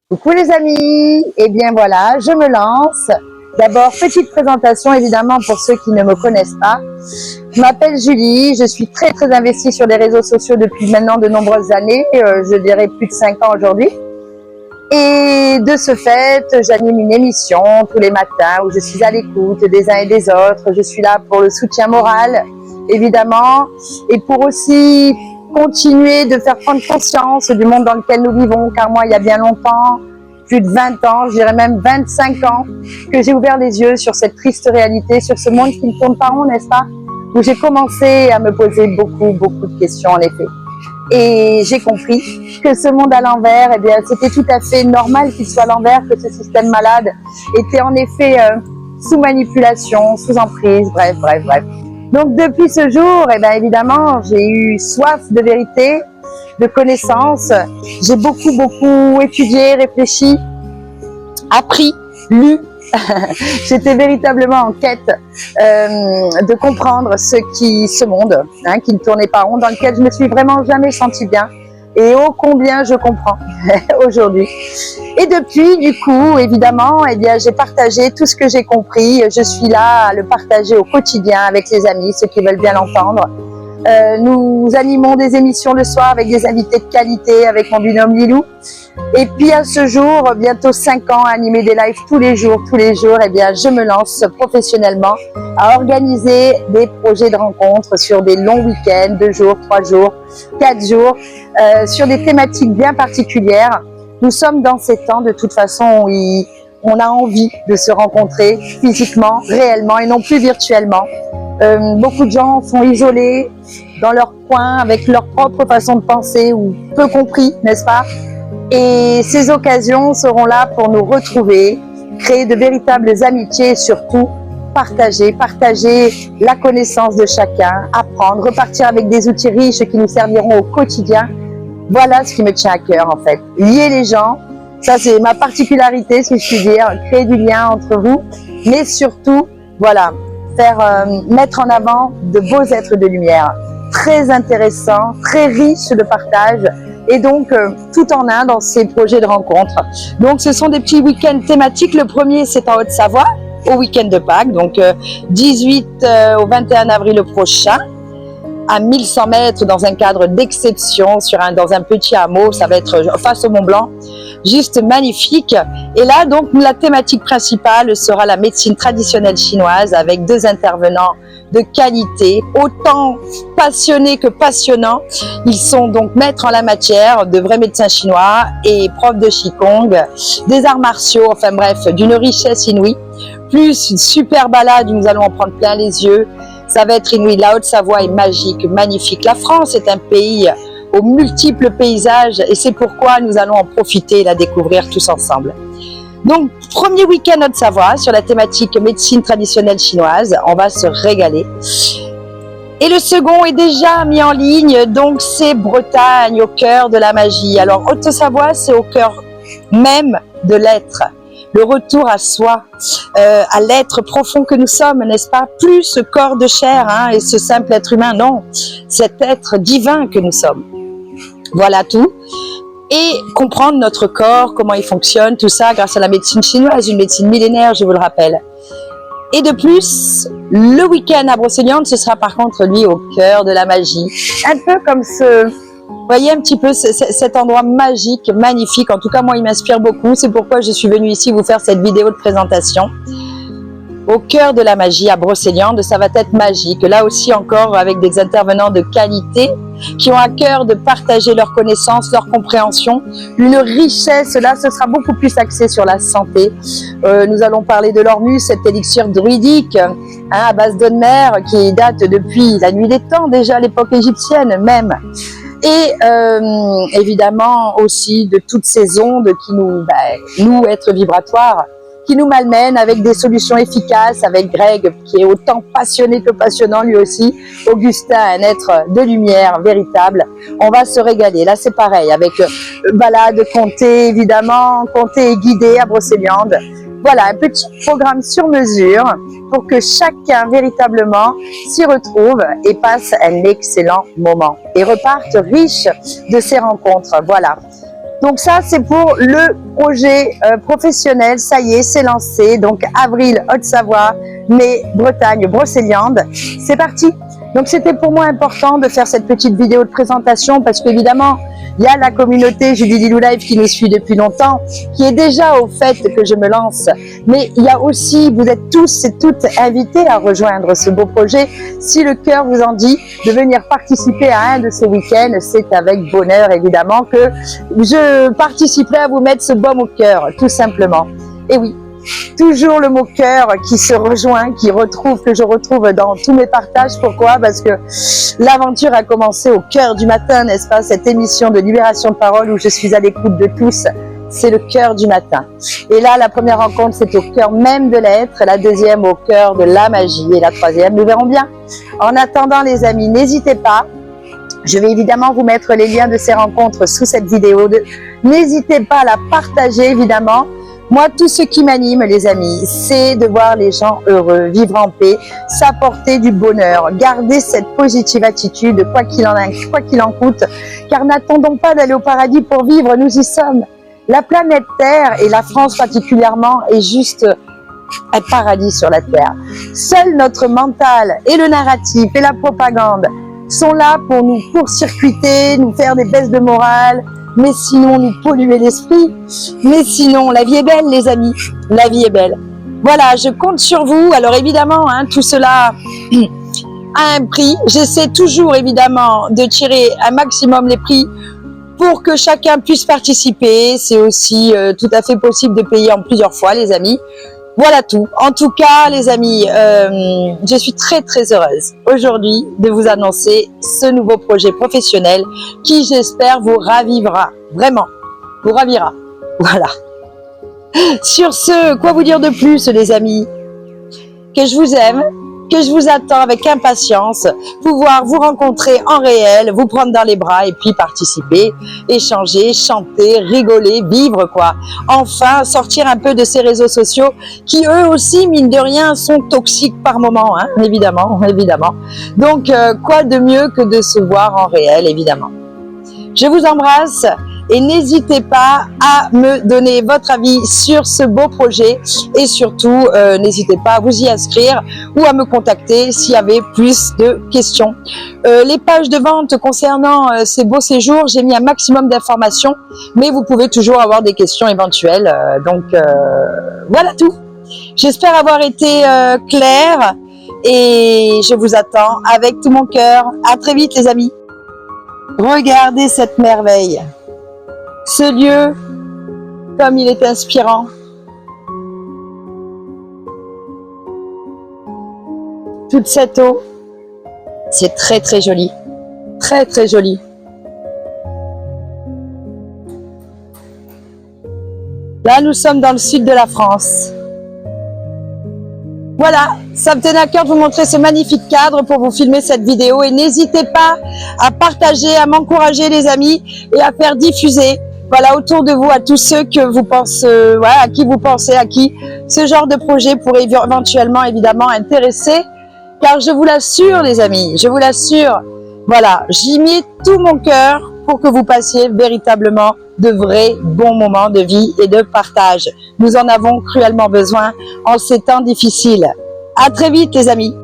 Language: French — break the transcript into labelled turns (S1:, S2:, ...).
S1: Coucou les amis, et bien voilà, je me lance. D'abord, petite présentation évidemment pour ceux qui ne me connaissent pas. Je m'appelle Julie, je suis très investie sur les réseaux sociaux depuis maintenant de nombreuses années, je dirais plus de 5 ans aujourd'hui. Et de ce fait, j'anime une émission tous les matins où je suis à l'écoute des uns et des autres. Je suis là pour le soutien moral, évidemment, et pour aussi continuer de faire prendre conscience du monde dans lequel nous vivons, car moi, il y a bien longtemps, plus de 20 ans, je dirais même 25 ans, que j'ai ouvert les yeux sur cette triste réalité, sur ce monde qui ne tourne pas rond, n'est-ce pas? Où j'ai commencé à me poser beaucoup de questions, en effet. Et j'ai compris que ce monde à l'envers, eh bien, c'était tout à fait normal qu'il soit à l'envers, que ce système malade était en effet sous manipulation, sous emprise, bref. Donc depuis ce jour, eh bien, évidemment, j'ai eu soif de vérité, de connaissances. J'ai beaucoup étudié, réfléchi, appris, lu. J'étais véritablement en quête de comprendre ce monde qui ne tournait pas rond, dans lequel je me suis vraiment jamais sentie bien, et ô combien je comprends aujourd'hui. Et depuis, du coup, évidemment, eh bien, j'ai partagé tout ce que j'ai compris. Je suis là à le partager au quotidien avec les amis, ceux qui veulent bien l'entendre. Nous animons des émissions le soir avec des invités de qualité, avec mon binôme Lilou. Et puis à ce jour, bientôt 5 ans, à animer des lives tous les jours, eh bien, je me lance professionnellement à organiser des projets de rencontres sur des longs week-ends, 2 jours, 3 jours, 4 jours, sur des thématiques bien particulières. Nous sommes dans ces temps de toute façon où on a envie de se rencontrer physiquement, réellement et non plus virtuellement. Beaucoup de gens sont isolés dans leur coin avec leur propre façon de penser ou peu compris, n'est-ce pas? Et ces occasions seront là pour nous retrouver, créer de véritables amitiés et surtout partager la connaissance de chacun, apprendre, repartir avec des outils riches qui nous serviront au quotidien. Voilà ce qui me tient à cœur en fait. Lier les gens, ça c'est ma particularité si je puis dire, créer du lien entre vous, mais surtout, voilà, mettre en avant de beaux êtres de lumière, très intéressants, très riches de partage, et donc tout en un dans ces projets de rencontre. Donc ce sont des petits week-ends thématiques. Le premier c'est en Haute-Savoie, au week-end de Pâques, donc 18 au 21 avril prochain, à 1100 mètres dans un cadre d'exception, dans un petit hameau, ça va être face au Mont Blanc, juste magnifique. Et là donc la thématique principale sera la médecine traditionnelle chinoise avec 2 intervenants de qualité, autant passionnés que passionnants. Ils sont donc maîtres en la matière, de vrais médecins chinois et profs de Qigong, des arts martiaux, enfin bref, d'une richesse inouïe. Plus une super balade où nous allons en prendre plein les yeux. Ça va être inouï. La Haute-Savoie est magique, magnifique. La France est un pays aux multiples paysages et c'est pourquoi nous allons en profiter et la découvrir tous ensemble. Donc, premier week-end Haute-Savoie sur la thématique médecine traditionnelle chinoise. On va se régaler. Et le second est déjà mis en ligne, donc c'est Bretagne, au cœur de la magie. Alors, Haute-Savoie, c'est au cœur même de l'être. Le retour à soi, à l'être profond que nous sommes, n'est-ce pas? Plus ce corps de chair et ce simple être humain, non. Cet être divin que nous sommes. Voilà tout. Et comprendre notre corps, comment il fonctionne, tout ça grâce à la médecine chinoise, une médecine millénaire, je vous le rappelle. Et de plus, le week-end à Brocéliande, ce sera par contre, lui, au cœur de la magie. Un peu comme vous voyez un petit peu cet endroit magique, magnifique. En tout cas, moi, il m'inspire beaucoup. C'est pourquoi je suis venue ici vous faire cette vidéo de présentation. Au cœur de la magie à Brocéliande, ça va être magique. Là aussi encore avec des intervenants de qualité qui ont à cœur de partager leurs connaissances, leur compréhension. Une richesse, là ce sera beaucoup plus axé sur la santé. Nous allons parler de l'Ormus, cet élixir druidique à base d'eau de mer qui date depuis la nuit des temps, déjà à l'époque égyptienne même. Et évidemment aussi de toutes ces ondes qui nous êtres vibratoires, qui nous malmènent avec des solutions efficaces, avec Greg qui est autant passionné que passionnant lui aussi, Augustin, un être de lumière véritable. On va se régaler, là c'est pareil, avec balade, comté évidemment, comté et guidé à Brocéliande. Voilà, un petit programme sur mesure pour que chacun véritablement s'y retrouve et passe un excellent moment et reparte riche de ces rencontres. Voilà. Donc ça, c'est pour le projet professionnel. Ça y est, c'est lancé. Donc avril, Haute-Savoie, mai, Bretagne, Brocéliande. C'est parti. Donc c'était pour moi important de faire cette petite vidéo de présentation parce qu'évidemment, il y a la communauté Julie Lilou Live qui nous suit depuis longtemps, qui est déjà au fait que je me lance. Mais il y a aussi, vous êtes tous et toutes invités à rejoindre ce beau projet. Si le cœur vous en dit de venir participer à un de ces week-ends, c'est avec bonheur évidemment que je participerai à vous mettre ce baume au cœur, tout simplement. Et oui, toujours le mot cœur qui se rejoint, que je retrouve dans tous mes partages. Pourquoi? Parce que l'aventure a commencé au cœur du matin, n'est-ce pas? Cette émission de libération de parole où je suis à l'écoute de tous, c'est le cœur du matin. Et là, la première rencontre, c'est au cœur même de l'être, la deuxième au cœur de la magie et la troisième, nous verrons bien. En attendant, les amis, n'hésitez pas. Je vais évidemment vous mettre les liens de ces rencontres sous cette vidéo. N'hésitez pas à la partager, évidemment. Moi, tout ce qui m'anime, les amis, c'est de voir les gens heureux, vivre en paix, s'apporter du bonheur, garder cette positive attitude, quoi qu'il en coûte, car n'attendons pas d'aller au paradis pour vivre, nous y sommes. La planète Terre, et la France particulièrement, est juste un paradis sur la Terre. Seul notre mental et le narratif et la propagande sont là pour nous court-circuiter, nous faire des baisses de morale, mais sinon nous polluer l'esprit. Mais sinon, la vie est belle, les amis, la vie est belle. Voilà, je compte sur vous. Alors évidemment, tout cela a un prix. J'essaie toujours évidemment de tirer un maximum les prix pour que chacun puisse participer. C'est aussi tout à fait possible de payer en plusieurs fois, les amis. Voilà tout. En tout cas, les amis, je suis très très heureuse aujourd'hui de vous annoncer ce nouveau projet professionnel qui, j'espère, vous ravivera. Vraiment, vous ravira. Voilà. Sur ce, quoi vous dire de plus, les amis? Que je vous aime, que je vous attends avec impatience, pouvoir vous rencontrer en réel, vous prendre dans les bras et puis participer, échanger, chanter, rigoler, vivre quoi. Enfin, sortir un peu de ces réseaux sociaux qui eux aussi, mine de rien, sont toxiques par moment, évidemment, évidemment. Donc, quoi de mieux que de se voir en réel, évidemment. Je vous embrasse. Et n'hésitez pas à me donner votre avis sur ce beau projet et surtout, n'hésitez pas à vous y inscrire ou à me contacter s'il y avait plus de questions. Les pages de vente concernant ces beaux séjours, j'ai mis un maximum d'informations, mais vous pouvez toujours avoir des questions éventuelles. Donc, voilà tout. J'espère avoir été claire et je vous attends avec tout mon cœur. À très vite, les amis. Regardez cette merveille. Ce lieu, comme il est inspirant. Toute cette eau, c'est très très joli. Très très joli. Là, nous sommes dans le sud de la France. Voilà, ça me tenait à cœur de vous montrer ce magnifique cadre pour vous filmer cette vidéo. Et n'hésitez pas à partager, à m'encourager, les amis, et à faire diffuser. Voilà, autour de vous, à tous ceux que vous pensez, voilà, à qui vous pensez, à qui ce genre de projet pourrait éventuellement, évidemment, intéresser. Car je vous l'assure, les amis, je vous l'assure, voilà, j'y mets tout mon cœur pour que vous passiez véritablement de vrais bons moments de vie et de partage. Nous en avons cruellement besoin en ces temps difficiles. À très vite, les amis.